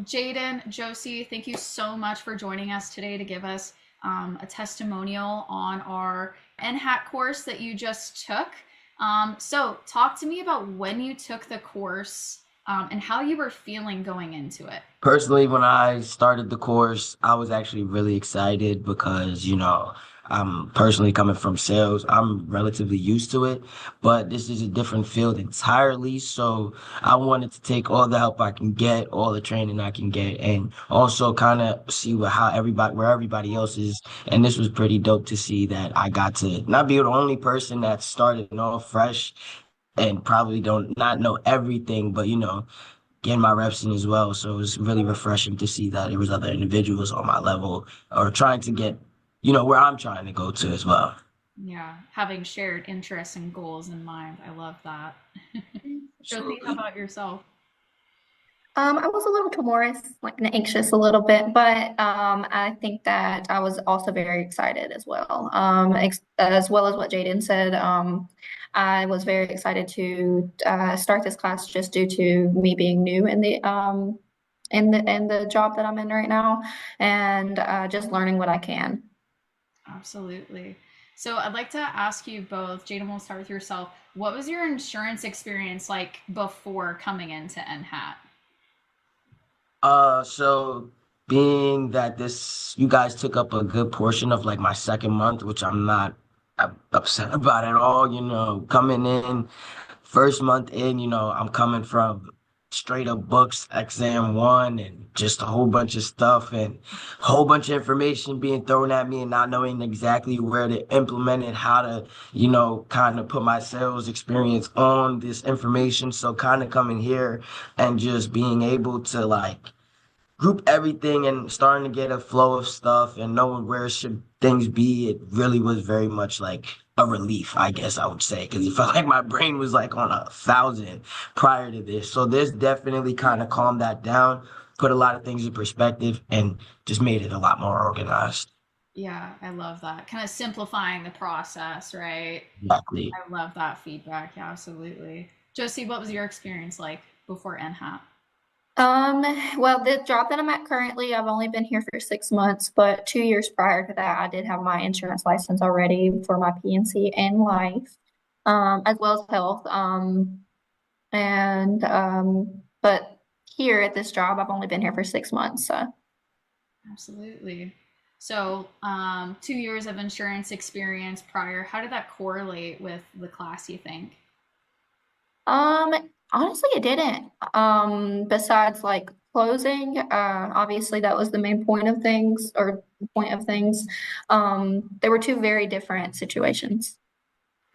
Jeyden Joseigh, thank you so much for joining us today to give us a testimonial on our NHAT course that you just took. So, talk to me about when you took the course and how you were feeling going into it. Personally, when I started the course, I was actually really excited because, I'm personally coming from sales. I'm relatively used to it, but this is a different field entirely. So I wanted to take all the help I can get, all the training I can get, and also kind of see where everybody else is. And this was pretty dope to see that I got to not be the only person that started off fresh and probably don't not know everything, but getting my reps in as well. So it was really refreshing to see that there was other individuals on my level or trying to get, where I'm trying to go to as well. Yeah, having shared interests and goals in mind. I love that. Josie, how Absolutely. about yourself? I was a little timorous, like anxious a little bit, but I think that I was also very excited as well. Ex as well as what Jayden said. I was very excited to start this class just due to me being new in the job that I'm in right now, and just learning what I can. Absolutely. So I'd like to ask you both, Jada, we'll start with yourself. What was your insurance experience like before coming into NHAT? So being that you guys took up a good portion of like my second month, which I'm not upset about at all, coming in first month in, I'm coming from straight up books, exam one, and just a whole bunch of stuff and a whole bunch of information being thrown at me and not knowing exactly where to implement it, how to, kind of put my sales experience on this information. So kind of coming here and just being able to like group everything and starting to get a flow of stuff and knowing where should things be, it really was very much like a relief, I guess I would say, because it felt like my brain was like on 1,000 prior to this. So this definitely kind of calmed that down, put a lot of things in perspective, and just made it a lot more organized. Yeah, I love that. Kind of simplifying the process, right? Exactly. I love that feedback. Yeah, absolutely. Josie, what was your experience like before NHAP? Um, well, the job that I'm at currently, I've only been here for 6 months, but 2 years prior to that, I did have my insurance license already for my PNC and life, as well as health. But here at this job, I've only been here for 6 months. So, Absolutely. So, 2 years of insurance experience prior. How did that correlate with the class, you think? um, honestly, it didn't. Besides like closing, obviously that was the main point of things or the point of things. There were two very different situations.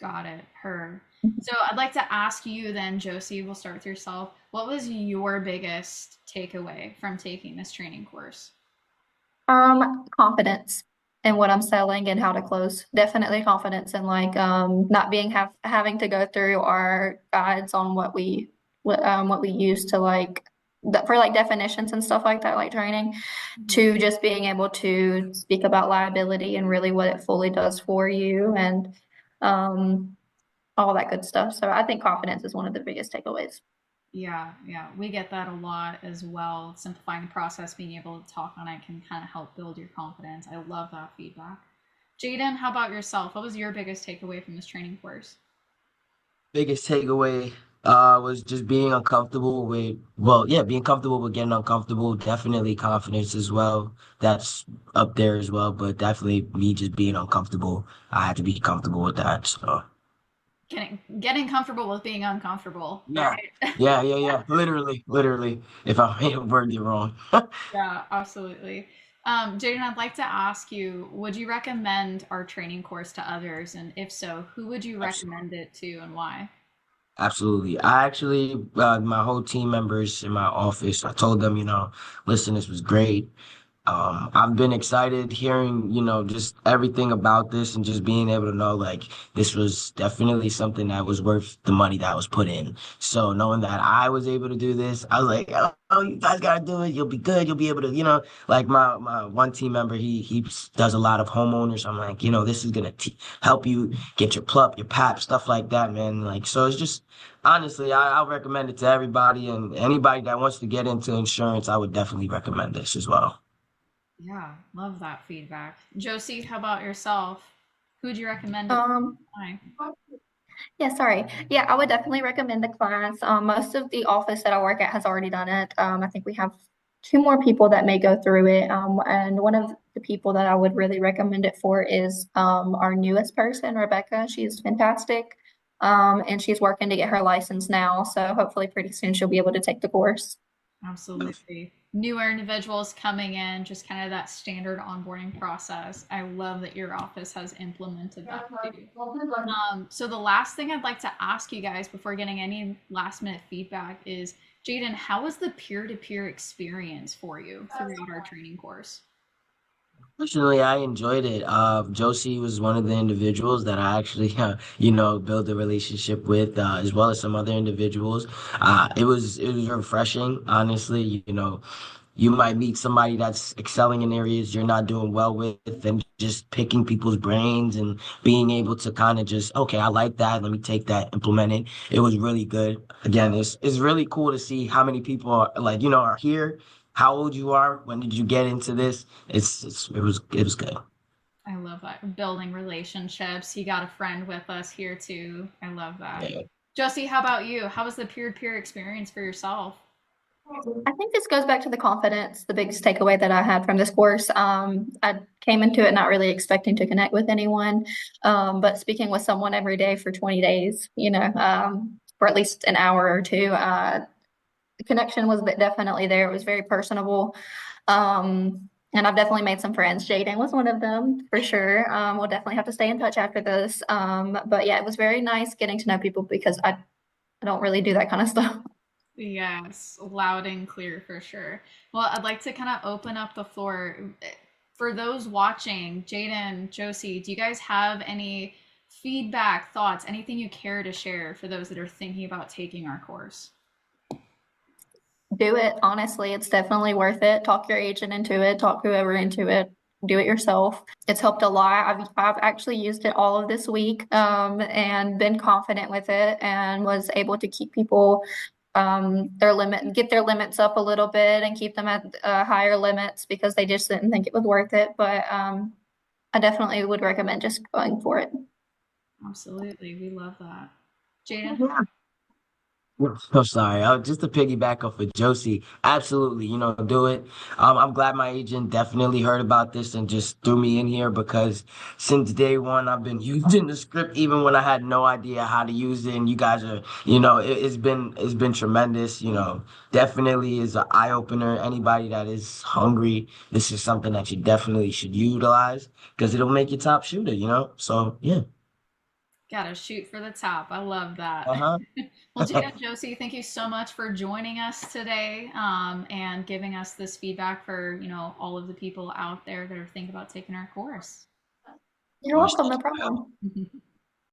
Got it. Her. So I'd like to ask you then, Josie, we'll start with yourself. What was your biggest takeaway from taking this training course? Confidence in what I'm selling and how to close. Definitely confidence in like not being having to go through our guides on what we use to like for like definitions and stuff like that, like training, to just being able to speak about liability and really what it fully does for you and um all that good stuff. So I think confidence is one of the biggest takeaways. Yeah, yeah, we get that a lot as well. Simplifying the process, being able to talk on it can kind of help build your confidence. I love that feedback. Jaden, how about yourself? What was your biggest takeaway from this training course? Biggest takeaway was just being uncomfortable with, well, yeah, being comfortable with getting uncomfortable. Definitely confidence as well. That's up there as well, but definitely me just being uncomfortable. I had to be comfortable with that. So Getting comfortable with being uncomfortable, yeah, right? yeah. Literally. If I may have worded it wrong. Yeah, absolutely. Jaden, I'd like to ask you, would you recommend our training course to others? And if so, who would you Absolutely. recommend it to and why? Absolutely. I actually, my whole team members in my office, I told them, listen, this was great. I've been excited hearing, just everything about this and just being able to know like this was definitely something that was worth the money that was put in. So knowing that I was able to do this, I was like, oh, you guys gotta do it. You'll be good. You'll be able to, like my one team member, he does a lot of homeowners. I'm like, this is gonna help you get your plup, your pap, stuff like that, man. Like, so it's just honestly, I'll recommend it to everybody and anybody that wants to get into insurance. I would definitely recommend this as well. Yeah, love that feedback. Josie, how about yourself? Who'd you recommend it? Um, Why? yeah, sorry. Yeah, I would definitely recommend the class. Most of the office that I work at has already done it. I think we have two more people that may go through it. And one of the people that I would really recommend it for is our newest person, Rebecca. She's fantastic. And she's working to get her license now. So hopefully pretty soon she'll be able to take the course. Absolutely. Newer individuals coming in, just kind of that standard onboarding process. I love that your office has implemented that too. So the last thing I'd like to ask you guys before getting any last minute feedback is, Jeyden, how was the peer-to-peer experience for you throughout our training course? Personally, I enjoyed it. Josie was one of the individuals that I actually, built a relationship with, as well as some other individuals. It was refreshing, honestly. You might meet somebody that's excelling in areas you're not doing well with, and just picking people's brains and being able to kind of just, okay, I like that. Let me take that, implement it. It was really good. Again, it's really cool to see how many people are like, are here, how old you are, when did you get into this? It was good. I love that. Building relationships. You got a friend with us here too. I love that. Yeah. Josie, how about you? How was the peer-to-peer experience for yourself? I think this goes back to the confidence, the biggest takeaway that I had from this course. I came into it not really expecting to connect with anyone, but speaking with someone every day for 20 days, for at least an hour or two, the connection was definitely there. It was very personable. And I've definitely made some friends. Jeyden was one of them for sure. We'll definitely have to stay in touch after this. But yeah, it was very nice getting to know people because I don't really do that kind of stuff. Yes, loud and clear for sure. Well, I'd like to kind of open up the floor for those watching. Jeyden, Josie, do you guys have any feedback, thoughts, anything you care to share for those that are thinking about taking our course? Do it. Honestly, it's definitely worth it. Talk your agent into it, talk whoever into it, do it yourself. It's helped a lot. I've actually used it all of this week, and been confident with it and was able to keep people their limit get their limits up a little bit and keep them at higher limits because they just didn't think it was worth it. But I definitely would recommend just going for it. Absolutely. We love that. Jeyden, I'm sorry. Just to piggyback off of Josie, absolutely, do it. I'm glad my agent definitely heard about this and just threw me in here because since day one, I've been using the script even when I had no idea how to use it. And you guys are, it's been tremendous. Definitely is an eye opener. Anybody that is hungry, this is something that you definitely should utilize because it'll make you top shooter. So yeah. gotta shoot for the top. I love that. Uh-huh. Well, Jada and Josie, thank you so much for joining us today, and giving us this feedback for, all of the people out there that are thinking about taking our course. You're welcome, no problem.